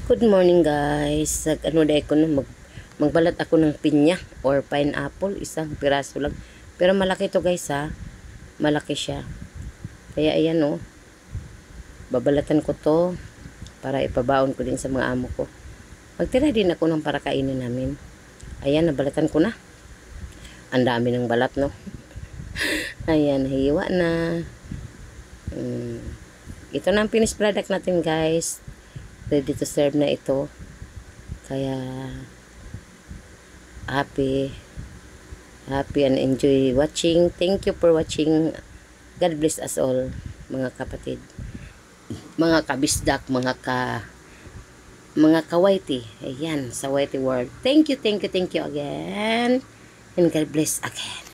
Good morning guys. Ano day ko magbalat ako ng pinya or pineapple, isang piraso lang. Pero malaki to guys ha. Malaki siya. Kaya ayan oh. Babalatan ko to para ipabaon ko din sa mga amo ko. Magtira din ako ng para kainin namin. Ayan, nabalatan ko na. Ang dami ng balat no. Ayan, hiwa na. Ito na ang finished product natin guys. Ready to serve na ito. Kaya happy and enjoy watching. Thank you for watching. God bless us all, mga kapatid, mga kabisdak, mga kawaiti. Ayan, sa Waiti World. Thank you again. And God bless again.